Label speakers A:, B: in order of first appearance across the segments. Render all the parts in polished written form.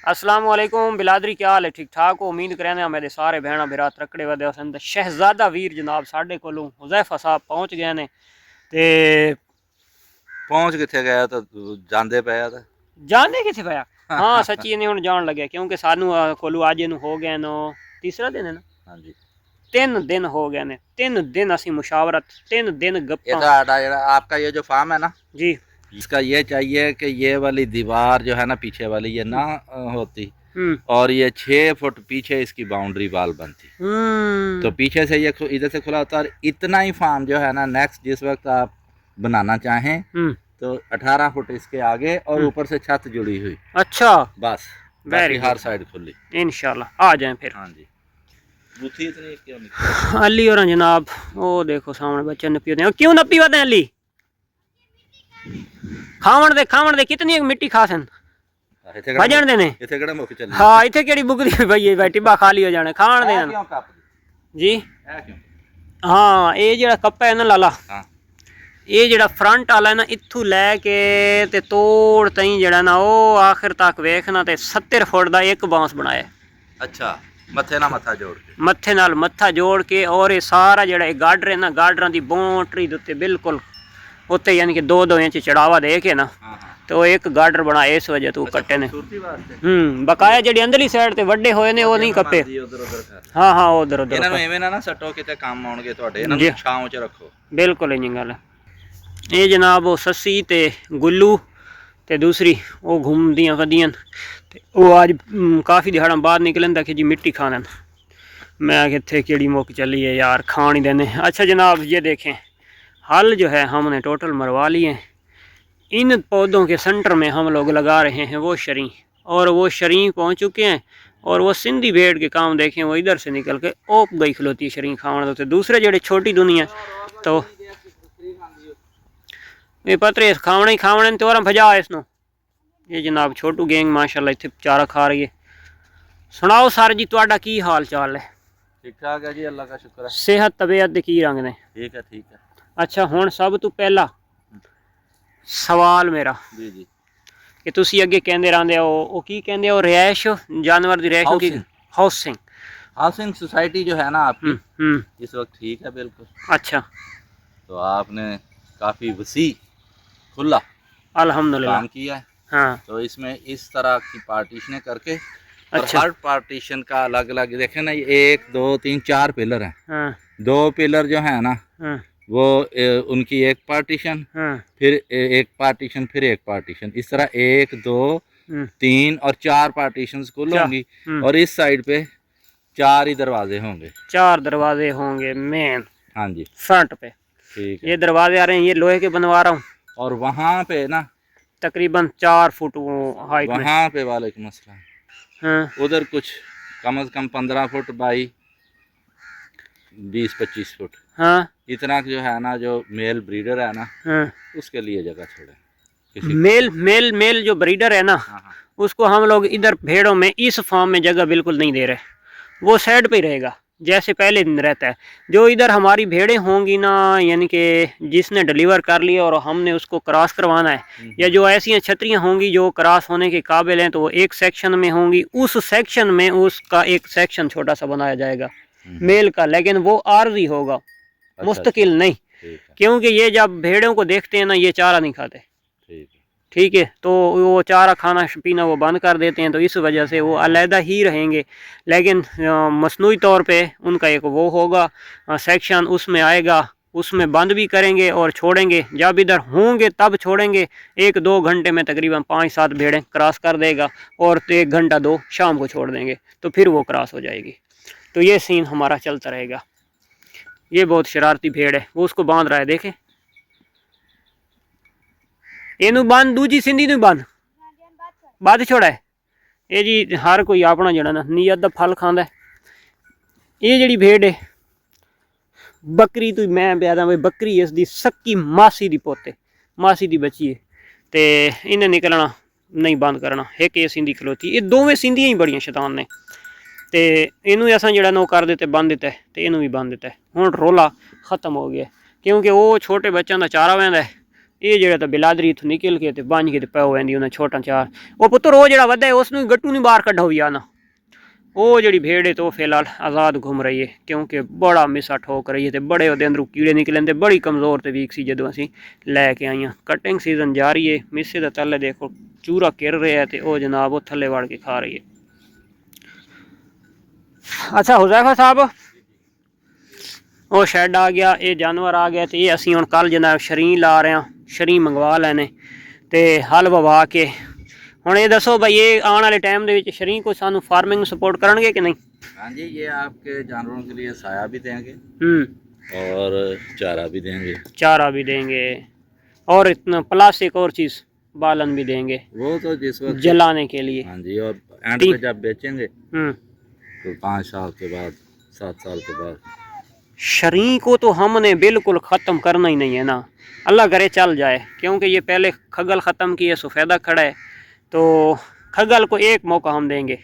A: अस्सलाम वालेकुम बिलादरी, क्या हाल है? ठीक ठाक हो? उम्मीद करें मेरे सारे भैन भरा तकड़े वदे हसन। शहजादा वीर जनाब साढ़े कोलों हुज़ैफा साहब पहुँच गए ने ते
B: पहुंच किथे गया तो जांदे पे तो
A: जाने किथे पाया। हाँ सच्ची नहीं हुण जान लगे क्योंकि सानू कोलू अज इनू हो गए नो तीसरा दिन है ना।
B: हाँ जी।
A: 3 दिन हो गए ने, 3 दिन असी मुशावरत, 3 दिन
B: ये
A: गप्पा।
B: तो आपका ये जो फार्म है ना,
A: जी
B: इसका ये चाहिए कि ये वाली दीवार जो है ना पीछे वाली ये ना होती,
A: हम्म
B: और ये 6 फुट पीछे इसकी बाउंड्री वाल बनती, तो पीछे से ये इधर से खुला होता। और इतना ही फार्म जो है ना नेक्स्ट जिस वक्त आप बनाना चाहें तो 18 फुट इसके आगे और ऊपर से छत जुड़ी हुई।
A: अच्छा
B: बस
A: वेरी
B: बाकी हर साइड खुली।
A: इंशाल्लाह आ जाए फिर।
B: हाँ जी। बुथी इतनी क्यों निकली?
A: अली और जनाब वो देखो सामने बच्चे नपी होते हैं। क्यों नपी होते हैं अली? खावण दे कितनी एक मिट्टी खासन भजन देने।
B: इथे केड़ा मुख चली।
A: हाँ इथे केड़ी बुगदी भई भाई टिब्बा खाली हो जाने खावण देना जी। हाँ ये जेड़ा कप्पा है ना लाला, ये जेड़ा फ्रंट वाला है ना इत्थू लैके ते तोड़ तई जेड़ा ना वो आखिर तक वेखना ते 70 फुट दा एक बांस बनाया।
B: अच्छा मथे ना मथा जोड़ के,
A: मत्थे नाल मत्था जोड़ के, और ये सारा जेड़ा गाडर है ना गाडर दी बाउंड्री दे उत्ते बिल्कुल उत्ते यानी कि 2-2 इंच चढ़ावा दे के ना तो एक गाडर बनाया इस वजह तो कट्टे ने। बकाया जेडी अंदरली साइड ते वड्डे होए ने वो नहीं कप्पे। हाँ हाँ उधर उधर
B: इन्हां नूं एवें ना सट्टो किते काम आउणगे तुहाडे, इन्हां नूं छांव च रखो।
A: बिल्कुल इंज गल है। ये जनाब वो सस्सी ते गुल्लू ते दूसरी वो घूमदियां वदियां ते वो आज काफ़ी दिहाड़ा बाद निकलन दा कि जी मिट्टी खाना। मैं कितने केड़ी मुक चली है यार, खान ही देने। अच्छा जनाब ये देखें हल जो है हमने टोटल मरवा लिए। इन पौधों के सेंटर में हम लोग लगा रहे हैं वो शरी, और वो शरी पहुंच चुके हैं। और वो सिंधी भेड़ के काम देखें वो इधर से निकल के ओप गई खलोती है शरी खावन। तो दूसरे जड़े छोटी दुनिया तो ये पतरे खावने ही खावने तो और भजा इसनो। ये जनाब छोटू गैंग माशाल्लाह इतने चारा खा रही है। सुनाओ सर जी तुहाडा की हाल चाल है?
B: ठीक ठाक है जी, अल्लाह का शुक्र है।
A: सेहत तबीयत की रंग ने?
B: ठीक है ठीक है।
A: अच्छा हुण सब तो पहला सवाल मेरा
B: जी जी
A: कि तुसी अगे कहंदे रहंदे हो ओ की कहंदे हो रिहायश जानवर दी रिहायश की हाउसिंग।
B: हाउसिंग सोसाइटी जो है ना आपकी इस वक्त ठीक है बिल्कुल।
A: अच्छा
B: तो आपने काफ़ी वसी खुला
A: अल्हम्दुलिल्लाह
B: काम किया है।
A: हाँ
B: तो इसमें इस तरह की पार्टीशनें करके और
A: अच्छा
B: हर पार्टीशन का अलग अलग देखें ना, ये 1 2 3 4 पिलर हैं।
A: हाँ
B: 2 पिलर जो है ना
A: हाँ
B: वो उनकी एक पार्टीशन,
A: हाँ
B: फिर एक पार्टीशन, फिर एक पार्टीशन, इस तरह 1 2 3 और 4 पार्टीशन कुल होंगी। और इस साइड पे 4 ही दरवाजे होंगे।
A: 4 दरवाजे होंगे मेन।
B: हाँ जी
A: फ्रंट पे
B: ठीक है।
A: ये दरवाजे आ रहे हैं, ये लोहे के बनवा रहा हूँ।
B: और वहाँ पे ना
A: तकरीबन 4 फुट हाइट में।
B: वहाँ पे वालेकुम अस्सलाम,
A: हाँ
B: उधर कुछ कम से कम 15 फुट बाई 20-25 फुट।
A: हाँ
B: इतना जो है ना जो मेल ब्रीडर है ना
A: हाँ
B: उसके लिए जगह छोड़े।
A: मेल मेल मेल जो ब्रीडर है ना उसको हम लोग इधर भेड़ों में इस फार्म में जगह बिल्कुल नहीं दे रहे। वो साइड पे ही रहेगा जैसे पहले रहता है। जो इधर हमारी भेड़ें होंगी ना यानी कि जिसने डिलीवर कर लिया और हमने उसको क्रॉस करवाना है, या जो ऐसी छतरियाँ होंगी जो क्रॉस होने के काबिल हैं तो वो एक सेक्शन में होंगी। उस सेक्शन में उसका एक सेक्शन छोटा सा बनाया जाएगा मेल का, लेकिन वो आर्जी होगा। अच्छा, मुस्तकिल नहीं, क्योंकि ये जब भेड़ों को देखते हैं ना ये चारा नहीं खाते। ठीक है तो वो चारा खाना पीना वो बंद कर देते हैं, तो इस वजह से वो अलहदा ही रहेंगे। लेकिन मसनूई तौर पे उनका एक वो होगा सेक्शन, उसमें आएगा, उसमें बंद भी करेंगे और छोड़ेंगे। जब इधर होंगे तब छोड़ेंगे। 1-2 घंटे में तकरीबन 5-7 भेड़ें क्रॉस कर देगा और 1 घंटा 2 शाम को छोड़ देंगे तो फिर वो क्रॉस हो जाएगी। तो ये सीन हमारा चलता रहेगा। ये बहुत शरारती भेड़ है, वो उसको बांध रहा है देखे। ਇਹਨੂੰ ਬੰਨ ਦੂਜੀ ਸਿੰਧੀ ਨੂੰ ਬੰਨ ਵੱਧ ਛੋੜਾ ਹੈ। ਇਹ ਜੀ ਹਰ ਕੋਈ ਆਪਣਾ ਜਿਹੜਾ ਨਾ ਨੀਅਤ ਦਾ ਫਲ ਖਾਂਦਾ। ਇਹ ਜਿਹੜੀ ਭੇਡ ਹੈ ਬੱਕਰੀ ਤੋਂ ਮੈਂ ਪਿਆਦਾ ਬਈ ਬੱਕਰੀ ਇਸ ਦੀ ਸੱਕੀ ਮਾਸੀ ਦੀ ਪੁੱਤ, ਮਾਸੀ ਦੀ ਬੱਚੀ ਹੈ ਤੇ ਇਹਨੇ ਨਿਕਲਣਾ ਨਹੀਂ ਬੰਦ ਕਰਨਾ। ਇੱਕ ਇਹ ਸਿੰਧੀ ਖਲੋਤੀ, ਇਹ ਦੋਵੇਂ ਸਿੰਧੀਆਂ ਹੀ ਬੜੀਆਂ ਸ਼ੈਤਾਨ ਨੇ। ਤੇ ਇਹਨੂੰ ਅਸਾਂ ਜਿਹੜਾ ਨਾ ਉਹ ਕਰ ਦਿੱਤਾ ਬੰਨ ਦਿੱਤਾ ਤੇ ਇਹਨੂੰ ਵੀ ਬੰਨ ਦਿੱਤਾ। ਹੁਣ ਰੋਲਾ ਖਤਮ ਹੋ ਗਿਆ ਕਿਉਂਕਿ ਉਹ ਛੋਟੇ ਬੱਚਿਆਂ ਦਾ ਚਾਰਾ ਵਹਿੰਦਾ ਇਹ ਜਿਹੜਾ ਤਾਂ ਬਿਲਾਦਰੀ ਇਥੋਂ ਨਿਕਲ ਕੇ ਤੇ ਬੰਝ ਕੇ ਤੇ ਪੈ ਜਾਂਦੀ ਉਹਨਾਂ ਛੋਟਾ ਚਾਰ। ਉਹ ਪੁੱਤਰ ਉਹ ਜਿਹੜਾ ਵੱਡਾ ਹੈ ਉਸ ਨੂੰ ਗੱਟੂ ਨਹੀਂ ਬਾਹਰ ਕੱਢੋ ਵੀ ਆ ਨਾ। ਉਹ ਜਿਹੜੀ ਭੇੜ ਹੈ तो फिलहाल आज़ाद घूम रही है क्योंकि बड़ा मिसा ठोक रही है तो बड़े ਉਹਦੇ ਅੰਦਰੋਂ ਕੀੜੇ ਨਿਕਲਣ ਤੇ ਬੜੀ ਕਮਜ਼ੋਰ ਤੇ ਵੀਕ ਸੀ ਜਦੋਂ ਅਸੀਂ ਲੈ ਕੇ ਆਈਆਂ। ਕਟਿੰਗ ਸੀਜ਼ਨ ਜਾਰੀ ਹੈ। ਮਿਸੇ ਦਾ ਥੱਲੇ ਦੇਖੋ ਚੂਰਾ ਘਿਰ ਰਿਹਾ ਤੇ ਉਹ ਜਨਾਬ ਉਹ ਥੱਲੇ ਵੜ ਕੇ ਖਾ ਰਹੀ ਹੈ। अच्छा हुज़ैफा साहब वो शैड आ गया, ये जानवर आ गया, तो ये असी हुण कल जनाब शरीं ला रहे हैं, शरीं मंगवा लैने ते हल बवा के हुण ये दसो भाई ये आने वाले टाइम दे विच शरीं को सानू फार्मिंग सपोर्ट करनगे कि नहीं?
B: हाँ जी, ये आपके जानवरों के लिए साया भी देंगे
A: और
B: चारा भी देंगे।
A: चारा भी देंगे और इतना प्लस एक और चीज़ बालन भी देंगे,
B: वो तो जिस वक्त
A: जलाने के लिए।
B: हाँ जी, और एंड पे जब बेचेंगे तो 5 साल के बाद 7 साल के बाद।
A: शरीं को तो हमने बिल्कुल ख़त्म करना ही नहीं है ना, अल्लाह करे चल जाए, क्योंकि ये पहले खगल ख़त्म किए सफ़ेदा खड़ा है, तो खगल को एक मौका हम देंगे।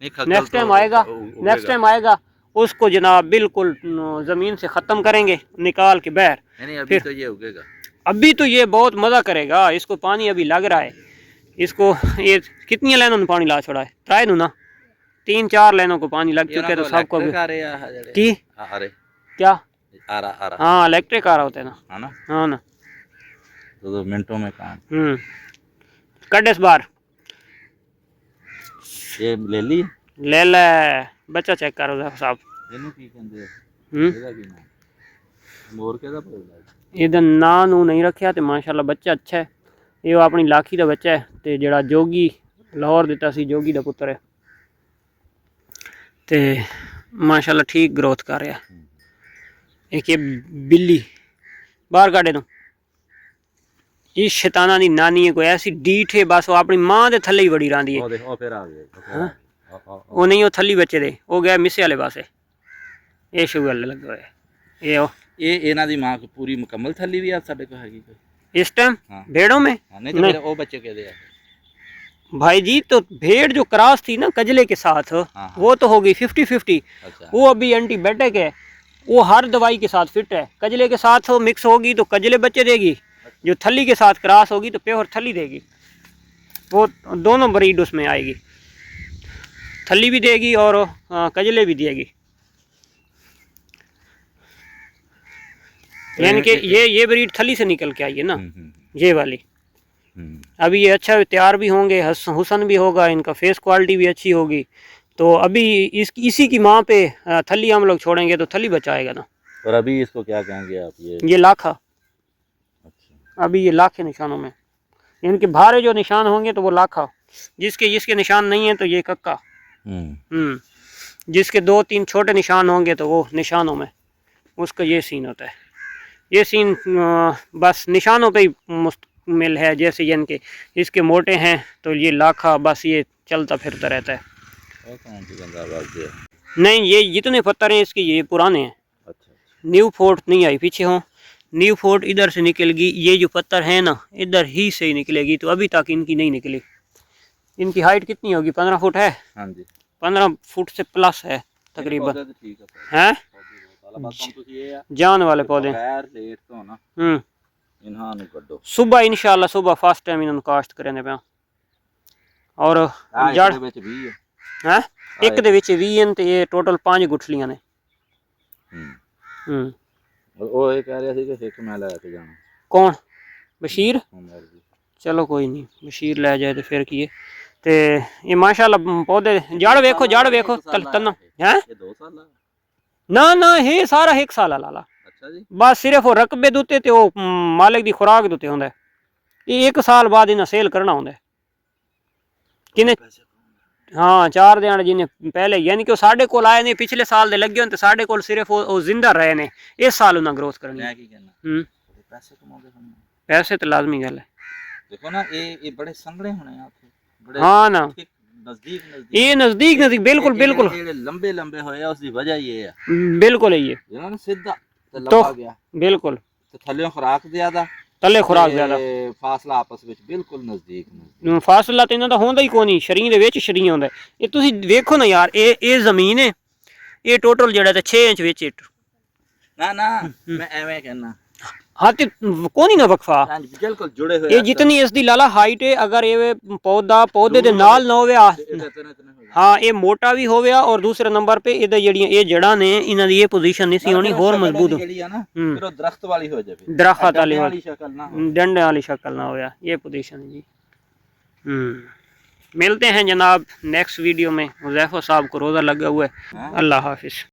A: नेक्स्ट टाइम आएगा, नेक्स्ट टाइम आएगा उसको जनाब बिल्कुल ज़मीन से ख़त्म करेंगे निकाल के बाहर।
B: अभी तो ये उगेगा,
A: अभी तो ये बहुत मज़ा करेगा, इसको पानी अभी लग रहा है। इसको ये कितनी लाइनों में पानी ला छोड़ा है? ट्राई नू ना 3-4 लाइनों को पानी लग चुके तो सबको की क्या हाँ इलेक्ट्रिक आ रहा होता है ना। हाँ ना,
B: तो मिनटों में काम।
A: कड्डे बार
B: ये ले ली,
A: ले ले बच्चा चेक करो साहब। ਇਹਦਾ ਨਾਂ ਨੂੰ नहीं रखा तो माशाल्लाह बच्चा अच्छा है। ये अपनी लाखी का बच्चा है तो जड़ा जोगी लाहौर दिता सी जोगी का पुत्र है तो माशाल्लाह ठीक ग्रोथ कर रहा। एक ये बिल्ली बाहर काटे तो इस शैताना दी नानी है कोई ऐसी डीठ है, बस वो अपनी माँ के थले ही बड़ी रही है। वो नहीं वो थली बच्चे दे वो गया मिसे वाले पासे, ये शुगर लगे हुए
B: ये इन्हां दी मां पूरी मुकम्मल थली भी आप साडे को हैगी कोई
A: इस टाइम? हाँ। भेड़ों में
B: नहीं तो वो बच्चे कहते हैं
A: भाई जी, तो भेड़ जो क्रॉस थी ना कजले के साथ, हाँ। वो तो होगी 50-50। अच्छा। वो अभी एंटीबायोटिक है, वो हर दवाई के साथ फिट है। कजले के साथ वो मिक्स होगी तो कजले बच्चे देगी, जो थली के साथ क्रॉस होगी तो प्योर थली देगी। वो दोनों ब्रीड उसमें आएगी, थली भी देगी और कजले भी देगी। यानी कि ये ब्रीड थली से निकल के आई है ना, ये वाली। अभी ये अच्छा तैयार भी होंगे, हुसन भी होगा, इनका फेस क्वालिटी भी अच्छी होगी। तो अभी इसी की माँ पे थली हम लोग छोड़ेंगे तो थली बचाएगा ना।
B: और अभी इसको क्या कहेंगे आप?
A: ये लाखा।
B: अच्छा।
A: अभी ये लाखे निशानों में, इनके भारे जो निशान होंगे तो वो लाखा, जिसके निशान नहीं है तो ये कक्का। जिसके 2-3 छोटे निशान होंगे तो वो निशानों में, उसका ये सीन होता है। ये सीन बस निशानों पे ही मुश्तमिल है। जैसे यानी कि इसके मोटे हैं तो ये लाखा, बस ये चलता फिरता रहता है। नहीं ये जितने पत्थर हैं इसके ये पुराने हैं। अच्छा। न्यू फोर्ट नहीं आई पीछे हो, न्यू फोर्ट इधर से निकलेगी। ये जो पत्थर है ना इधर ही से ही निकलेगी, तो अभी तक इनकी नहीं निकली। इनकी हाइट कितनी होगी? 15 फुट है। हाँ जी, 15 फुट से प्लस है तकरीबन। हैं जान वाले पौधे। सुबह इंशाल्लाह सुबह फर्स्ट टाइम इन्होंने काश्त करने पे और जड़ है एक दे विच 20 ते ये टोटल 5 गुठलियां ने।
B: ਉਹ ਇਹ ਕਹਿ ਰਿਹਾ ਸੀ ਕਿ ਇੱਕ ਮੈਂ ਲੈ ਕੇ ਜਾਣਾ।
A: कौन? बशीर? चलो कोई नहीं, बशीर ले जाए तो फिर की ते ये माशाल्लाह पौधे जड़ वेखो तना है। ये 2 साल ना है सारा 1 साल लाला। अच्छा जी। बस सिर्फ वो रकबे दुते ते वो मालिक दी खुराक दुते होंदा है। ये 1 साल बाद इन्हें सेल करना होंदा है किने। हाँ 4 दिन जिन्हें पहले यानी कि साढ़े कोल आए ने पिछले साल दे लगे होंदे, साढ़े कोल सिर्फ वो जिंदा रहे ने। इस साल उन्हें ग्रोथ करनी है। पैसे तो लाजमी गल है।
B: देखो ना ये बड़े संगड़े होने आपके।
A: हाँ ना नजदीक बिल्कुल
B: लंबे होए उसकी वजह ये है।
A: बिल्कुल है ये
B: सीधा तो
A: बिल्कुल
B: तो थल्ले खुराक ज्यादा,
A: तले खुराक ज्यादा,
B: फासला आपस ਵਿੱਚ बिल्कुल नजदीक।
A: फासला तो इन्हां दा होंदा ही कोई नहीं, शरीं दे विच शरीं होंदा है। ये तुसीं देखो ना यार, ये जमीन है, ये टोटल जेड़ा ते 6 इंच विच ना मैं एवें कहना हाँ तो कौन ही ना वक्फा
B: हाँ जी, बिल्कुल जुड़े हुए
A: ये जितनी इसकी लाला हाइट है अगर ये पौधे दे नाल ना होवे हाँ ये मोटा भी हो गया और दूसरे नंबर पे इधर जड़ियां ये जड़ा ने इन्हां दी ये पोजीशन नहीं सी होनी होर मजबूत
B: फिर वो दरख्त वाली हो जाए
A: दरख्त वाली
B: शक्ल ना
A: डंडे वाली शक्ल ना होया ये पोजीशन है जी। मिलते हैं जनाब नेक्स्ट वीडियो में। हुज़ैफा साहब को रोज़ा लगा हुआ है। अल्लाह हाफिज़।